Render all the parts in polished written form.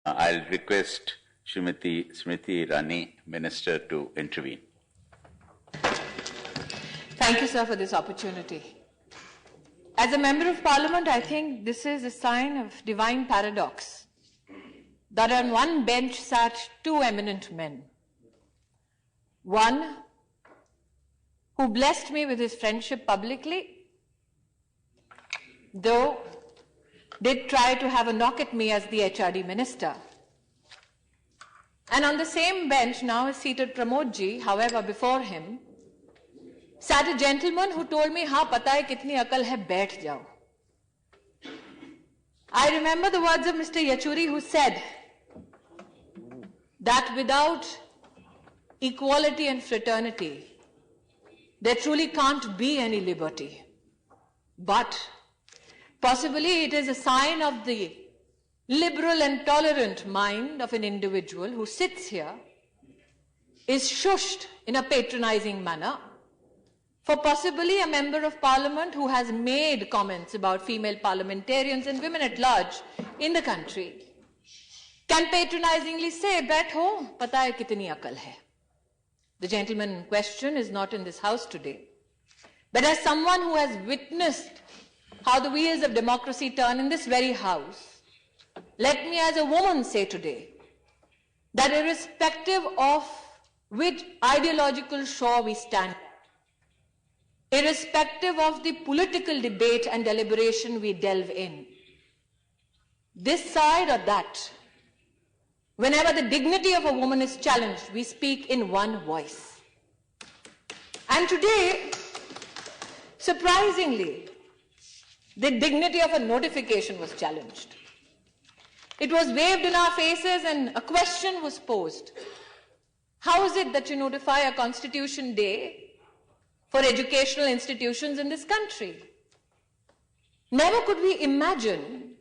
I'll request Srimati Smriti Irani, Minister, to intervene. Thank you, sir, for this opportunity. As a Member of Parliament, I think this is a sign of divine paradox, that on one bench sat two eminent men. One who blessed me with his friendship publicly, though did try to have a knock at me as the HRD Minister. And on the same bench now is seated Pramodji. However, before him sat a gentleman who told me, "Haan, pata hai kitni akal hai, baith jao." I remember the words of Mr. Yachuri, who said that without equality and fraternity, there truly can't be any liberty. But possibly it is a sign of the liberal and tolerant mind of an individual who sits here, is shushed in a patronizing manner, for possibly a Member of Parliament who has made comments about female parliamentarians and women at large in the country can patronizingly say, "Baitho, pata hai kitni akal hai." The gentleman in question is not in this house today. But as someone who has witnessed how the wheels of democracy turn in this very house, let me as a woman say today that irrespective of which ideological shore we stand, irrespective of the political debate and deliberation we delve in, this side or that, whenever the dignity of a woman is challenged, we speak in one voice. And today, surprisingly, the dignity of a notification was challenged. It was waved in our faces and a question was posed. How is it that you notify a Constitution Day for educational institutions in this country? Never could we imagine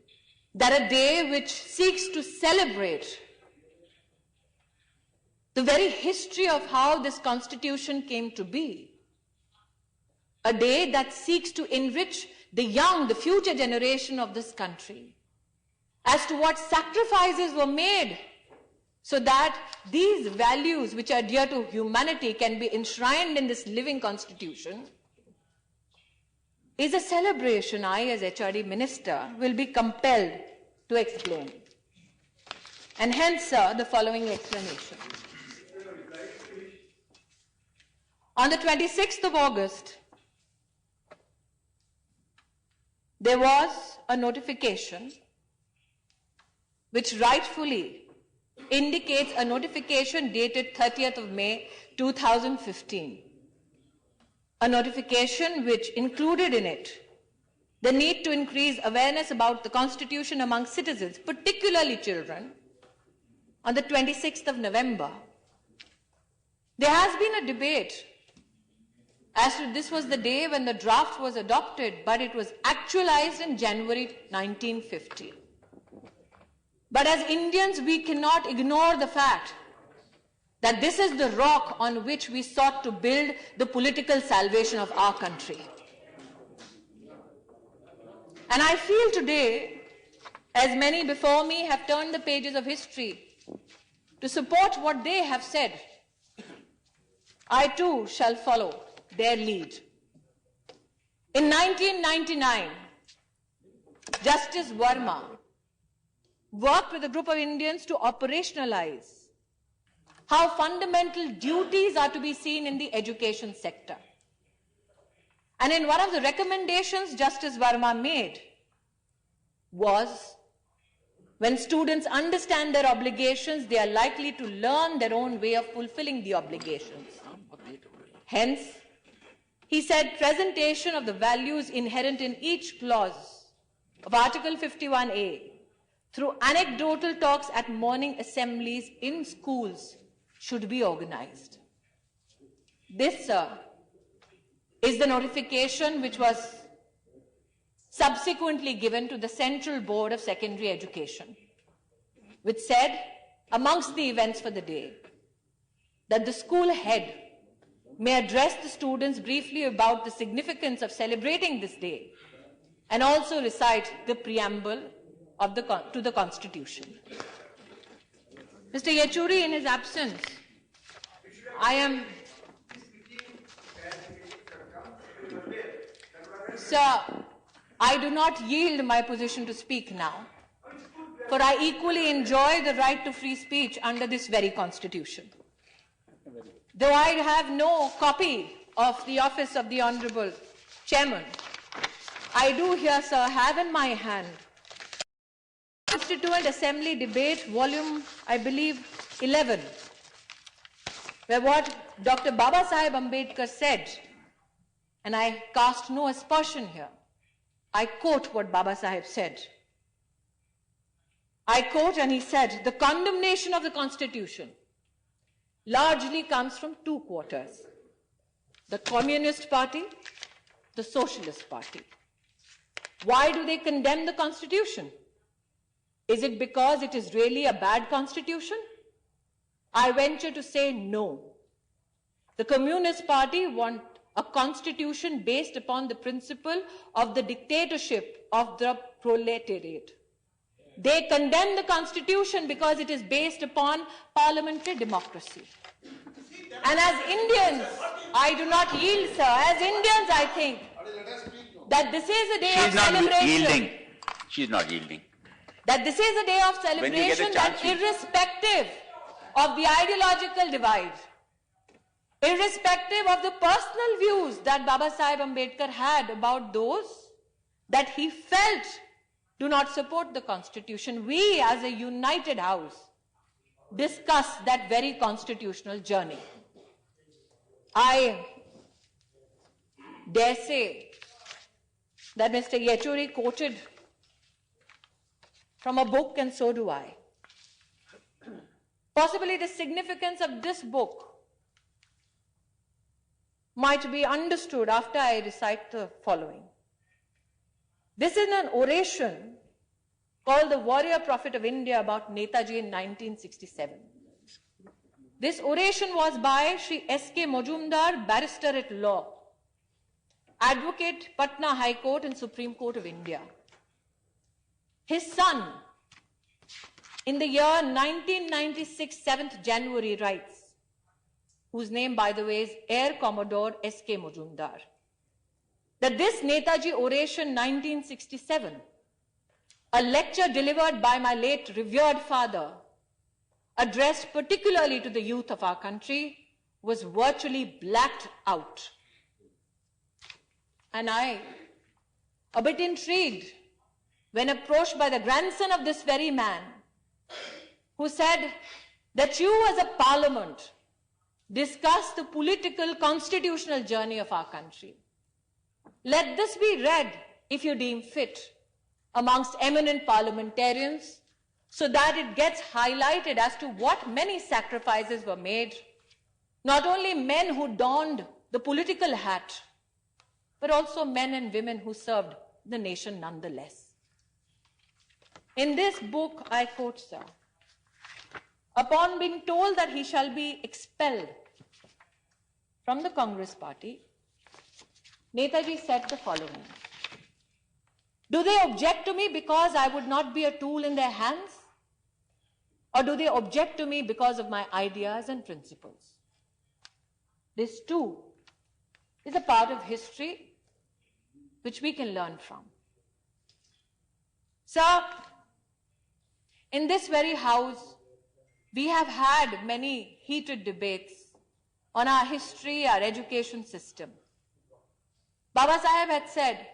that a day which seeks to celebrate the very history of how this Constitution came to be, a day that seeks to enrich the young, the future generation of this country, as to what sacrifices were made so that these values which are dear to humanity can be enshrined in this living Constitution, is a celebration I, as HRD Minister, will be compelled to explain. And hence, sir, the following explanation. On the 26th of August, there was a notification which rightfully indicates a notification dated 30th of May 2015. A notification which included in it the need to increase awareness about the Constitution among citizens, particularly children, on the 26th of November. There has been a debate as to this was the day when the draft was adopted, but it was actualized in January 1950. But as Indians, we cannot ignore the fact that this is the rock on which we sought to build the political salvation of our country. And I feel today, as many before me have turned the pages of history to support what they have said, I too shall follow their lead. In 1999, Justice Verma worked with a group of Indians to operationalize how fundamental duties are to be seen in the education sector. And in one of the recommendations Justice Verma made was, when students understand their obligations, they are likely to learn their own way of fulfilling the obligations. Hence, he said, presentation of the values inherent in each clause of Article 51A through anecdotal talks at morning assemblies in schools should be organized. This, sir, is the notification which was subsequently given to the Central Board of Secondary Education, which said, amongst the events for the day, that the school head may address the students briefly about the significance of celebrating this day and also recite the preamble of to the Constitution. Mr. Yechuri, in his absence, Sir, I do not yield my position to speak now, for I equally enjoy the right to free speech under this very Constitution. Though I have no copy of the office of the Honorable Chairman, I do here, sir, have in my hand Constituent Assembly Debate, volume, I believe, 11, where what Dr. Baba Saheb Ambedkar said, and I cast no aspersion here, I quote what Baba Saheb said. I quote, and he said, the condemnation of the Constitution largely comes from two quarters, the Communist Party, the Socialist Party. Why do they condemn the Constitution? Is it because it is really a bad Constitution? I venture to say no. The Communist Party want a constitution based upon the principle of the dictatorship of the proletariat. They condemn the Constitution because it is based upon parliamentary democracy. And as Indians, I do not yield, sir. As Indians, I think that this is a day of celebration. She's not yielding. That this is a day of celebration that irrespective of the ideological divide, irrespective of the personal views that Baba Saheb Ambedkar had about those that he felt do not support the Constitution, we as a united house discuss that very constitutional journey. I dare say that Mr. Yechuri quoted from a book, and so do I. Possibly the significance of this book might be understood after I recite the following. This is an oration called The Warrior Prophet of India about Netaji in 1967. This oration was by Shri S.K. Majumdar, barrister at law, advocate, Patna High Court and Supreme Court of India. His son, in the year 1996, 7th January, writes, whose name, by the way, is Air Commodore S.K. Majumdar, that this Netaji oration 1967, a lecture delivered by my late revered father, addressed particularly to the youth of our country, was virtually blacked out. And I, a bit intrigued, when approached by the grandson of this very man, who said that you as a parliament discuss the political constitutional journey of our country. Let this be read, if you deem fit, amongst eminent parliamentarians, so that it gets highlighted as to what many sacrifices were made, not only men who donned the political hat, but also men and women who served the nation nonetheless. In this book, I quote, sir, upon being told that he shall be expelled from the Congress party, Netaji said the following: do they object to me because I would not be a tool in their hands? Or do they object to me because of my ideas and principles? This too is a part of history which we can learn from. Sir, in this very house, we have had many heated debates on our history, our education system. Baba Saheb had said,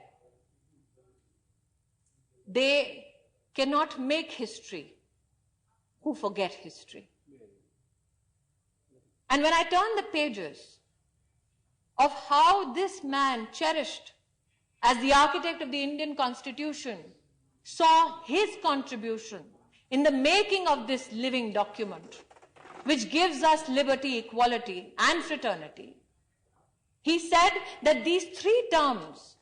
they cannot make history who forget history. And when I turn the pages of how this man, cherished as the architect of the Indian Constitution, saw his contribution in the making of this living document, which gives us liberty, equality, and fraternity, he said that these three terms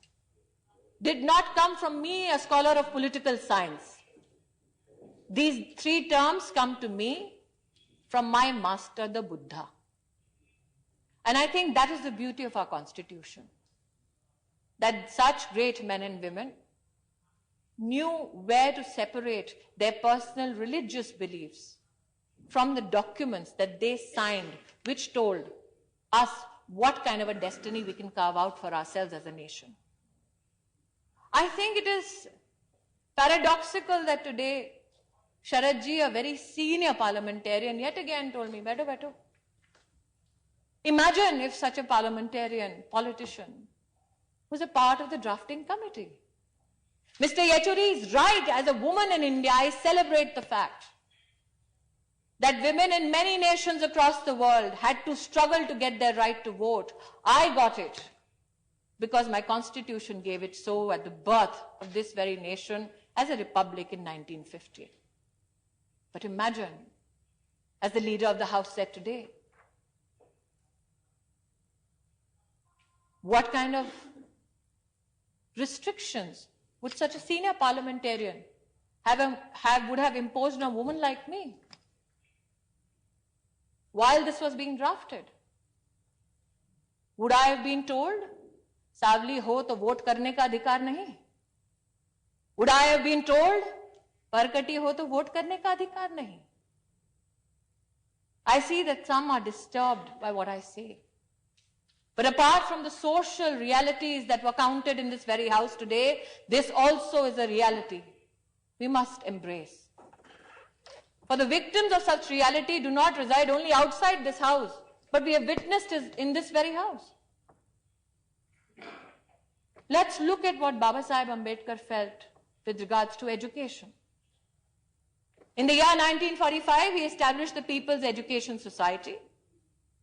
did not come from me, a scholar of political science. These three terms come to me from my master, the Buddha. And I think that is the beauty of our Constitution, that such great men and women knew where to separate their personal religious beliefs from the documents that they signed, which told us what kind of a destiny we can carve out for ourselves as a nation. I think it is paradoxical that today Sharad ji, a very senior parliamentarian, yet again told me, "Beto, beto." Imagine if such a parliamentarian, politician, was a part of the drafting committee. Mr. Yechuri is right. As a woman in India, I celebrate the fact that women in many nations across the world had to struggle to get their right to vote. I got it because my constitution gave it so at the birth of this very nation as a republic in 1950. But imagine, as the leader of the House said today, what kind of restrictions would such a senior parliamentarian would have imposed on a woman like me while this was being drafted? Would I have been told, "Savli ho to vote karne ka adhikar nahi"? Would I have been told, "Parkati ho to vote karne ka adhikar nahi"? I see that some are disturbed by what I say. But apart from the social realities that were counted in this very house today, this also is a reality we must embrace. For the victims of such reality do not reside only outside this house, but we have witnessed it in this very house. Let's look at what Baba Saheb Ambedkar felt with regards to education. In the year 1945, he established the People's Education Society.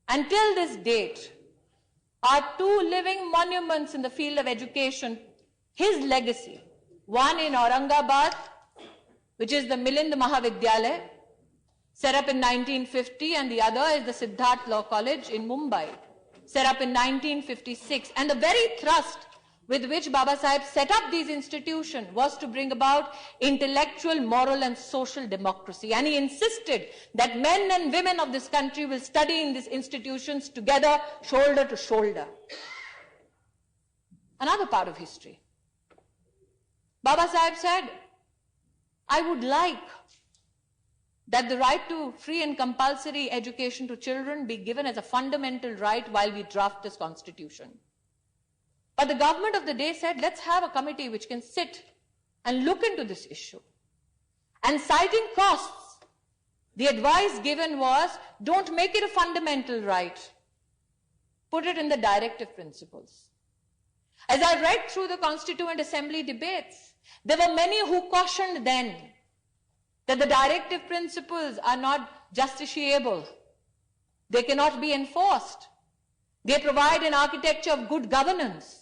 Until this date, are two living monuments in the field of education, his legacy. One in Aurangabad, which is the Milind Mahavidyalaya, set up in 1950, and the other is the Siddharth Law College in Mumbai, set up in 1956. And the very thrust with which Baba Saheb set up these institutions was to bring about intellectual, moral and social democracy. And he insisted that men and women of this country will study in these institutions together, shoulder to shoulder. Another part of history. Baba Saheb said, "I would like that the right to free and compulsory education to children be given as a fundamental right while we draft this constitution." But the government of the day said, "Let's have a committee which can sit and look into this issue." And citing costs, the advice given was, don't make it a fundamental right. Put it in the directive principles. As I read through the Constituent Assembly debates, there were many who cautioned then that the directive principles are not justiciable. They cannot be enforced. They provide an architecture of good governance.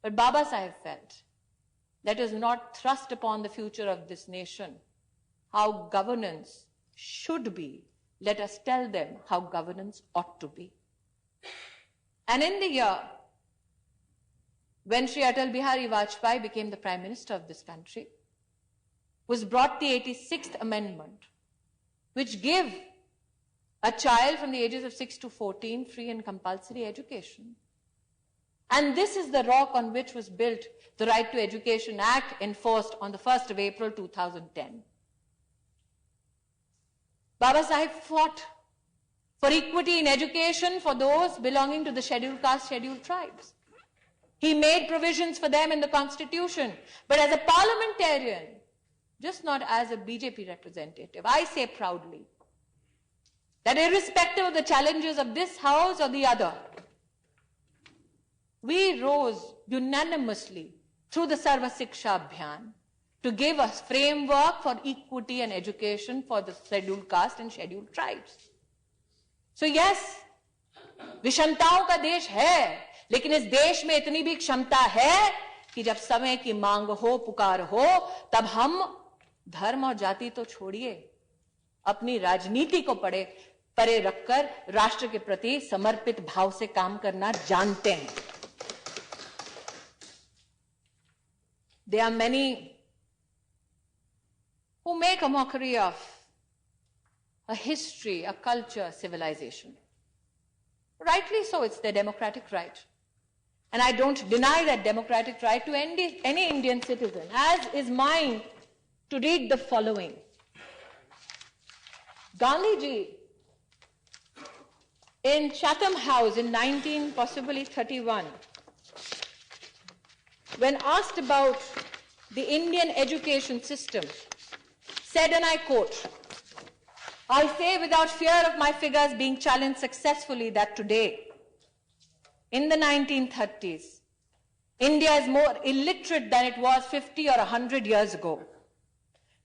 But Baba Saheb felt that is not thrust upon the future of this nation. How governance should be. Let us tell them how governance ought to be. And in the year when Shri Atal Bihari Vajpayee became the Prime Minister of this country, was brought the 86th Amendment, which gave a child from the ages of 6 to 14 free and compulsory education. And this is the rock on which was built the Right to Education Act, enforced on the 1st of April 2010. Baba Saheb fought for equity in education for those belonging to the scheduled caste, scheduled tribes. He made provisions for them in the Constitution. But as a parliamentarian, just not as a BJP representative, I say proudly that irrespective of the challenges of this house or the other, we rose unanimously through the Sarva Siksha Abhiyan to give us framework for equity and education for the scheduled caste and scheduled tribes. So yes, विषमताओं का देश है, लेकिन इस देश में इतनी भी क्षमता है कि जब समय की मांग हो, पुकार हो, तब हम धर्म और जाति तो छोड़िए, अपनी राजनीति को परे रखकर राष्ट्र के प्रति समर्पित भाव से काम करना जानते हैं. There are many who make a mockery of a history, a culture, civilization. Rightly so, it's their democratic right. And I don't deny that democratic right to any Indian citizen, as is mine to read the following. Gandhiji, in Chatham House in 1931, when asked about the Indian education system, said, and I quote, "I say without fear of my figures being challenged successfully that today, in the 1930s, India is more illiterate than it was 50 or 100 years ago.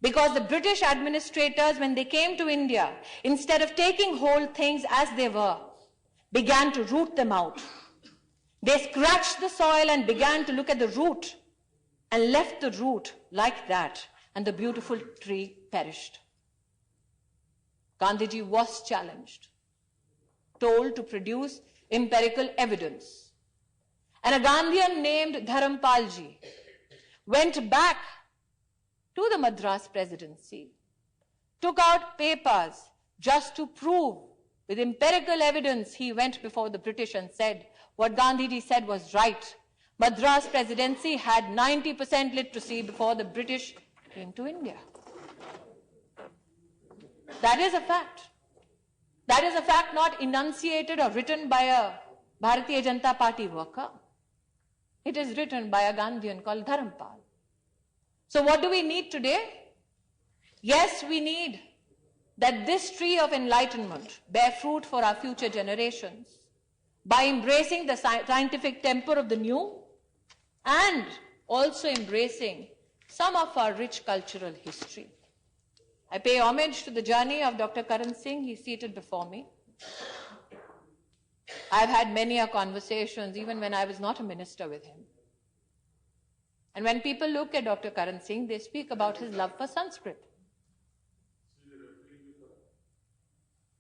Because the British administrators, when they came to India, instead of taking whole things as they were, began to root them out. They scratched the soil and began to look at the root and left the root like that, and the beautiful tree perished." Gandhiji was challenged, told to produce empirical evidence. And a Gandhian named Dharampalji went back to the Madras presidency, took out papers just to prove with empirical evidence. He went before the British and said what Gandhiji said was right. Madras presidency had 90% literacy before the British came to India. That is a fact. That is a fact not enunciated or written by a Bharatiya Janata Party worker. It is written by a Gandhian called Dharampal. So what do we need today? Yes, we need that this tree of enlightenment bear fruit for our future generations by embracing the scientific temper of the new and also embracing some of our rich cultural history. I pay homage to the journey of Dr. Karan Singh. He's seated before me. I've had many conversations, even when I was not a minister, with him. And when people look at Dr. Karan Singh, they speak about his love for Sanskrit.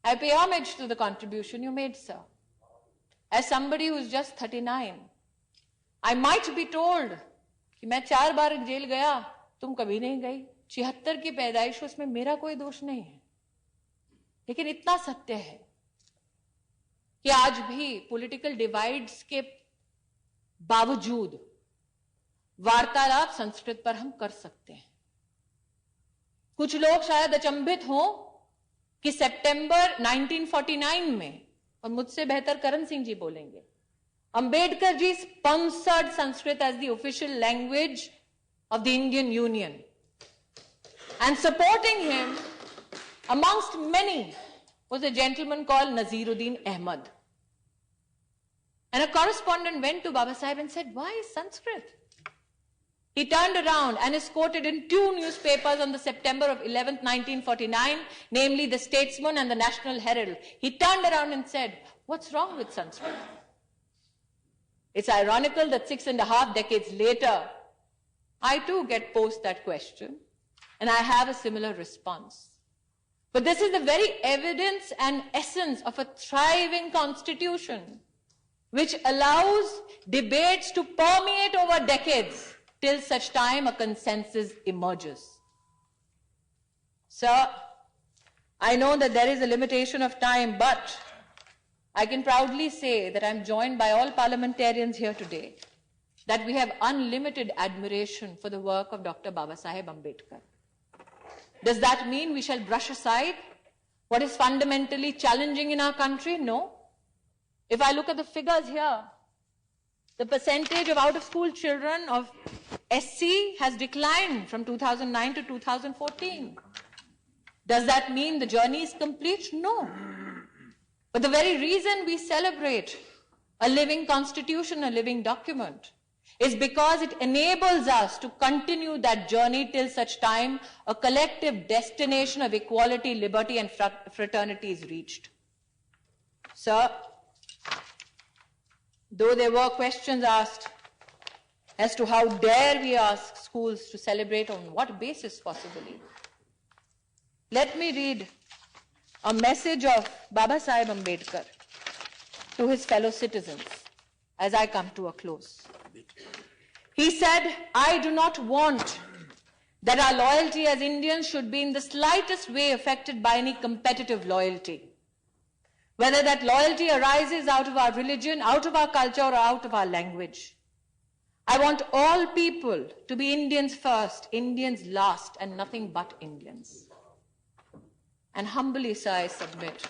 I pay homage to the contribution you made, sir. As somebody who's just 39, I might be told कि मैं 4 बार jail गया, तुम कभी नहीं गई. 76 की पैदाइश, उसमें मेरा कोई दोष नहीं है. लेकिन इतना सत्य है कि आज भी पॉलिटिकल डिवाइड्स के बावजूद वार्तालाप संस्कृत पर हम कर सकते हैं. कुछ लोग शायद अचंभित हों कि सितंबर 1949 में, और मुझसे बेहतर करण सिंह जी बोलेंगे, Ambedkar ji sponsored Sanskrit as the official language of the Indian Union. And supporting him, amongst many, was a gentleman called Naziruddin Ahmad. And a correspondent went to Baba Sahib and said, "Why Sanskrit?" He turned around and is quoted in 2 newspapers on the September of 11th, 1949, namely the Statesman and the National Herald. He turned around and said, "What's wrong with Sanskrit?" It's ironical that 6.5 decades later, I too get posed that question, and I have a similar response. But this is the very evidence and essence of a thriving constitution, which allows debates to permeate over decades till such time a consensus emerges. Sir, I know that there is a limitation of time, but I can proudly say that I'm joined by all parliamentarians here today that we have unlimited admiration for the work of Dr. Baba Saheb Ambedkar. Does that mean we shall brush aside what is fundamentally challenging in our country? No. If I look at the figures here, the percentage of out-of-school children of SC has declined from 2009 to 2014. Does that mean the journey is complete? No. But the very reason we celebrate a living constitution, a living document, is because it enables us to continue that journey till such time a collective destination of equality, liberty, and fraternity is reached. Sir, though there were questions asked as to how dare we ask schools to celebrate on what basis possibly, let me read a message of Baba Saheb Ambedkar to his fellow citizens as I come to a close. He said, "I do not want that our loyalty as Indians should be in the slightest way affected by any competitive loyalty. Whether that loyalty arises out of our religion, out of our culture, or out of our language. I want all people to be Indians first, Indians last, and nothing but Indians." And humbly, sir, I submit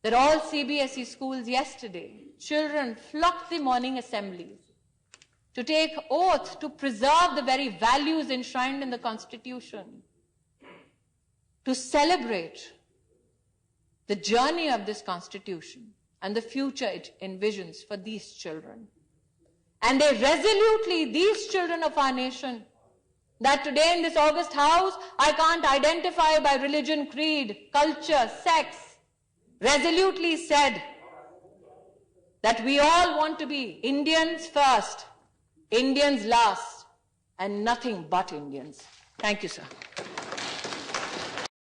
that all CBSE schools yesterday, children flocked the morning assemblies to take oath to preserve the very values enshrined in the Constitution, to celebrate the journey of this Constitution and the future it envisions for these children. And they resolutely, these children of our nation, that today in this august house, I can't identify by religion, creed, culture, sex, resolutely said that we all want to be Indians first, Indians last, and nothing but Indians. Thank you, sir.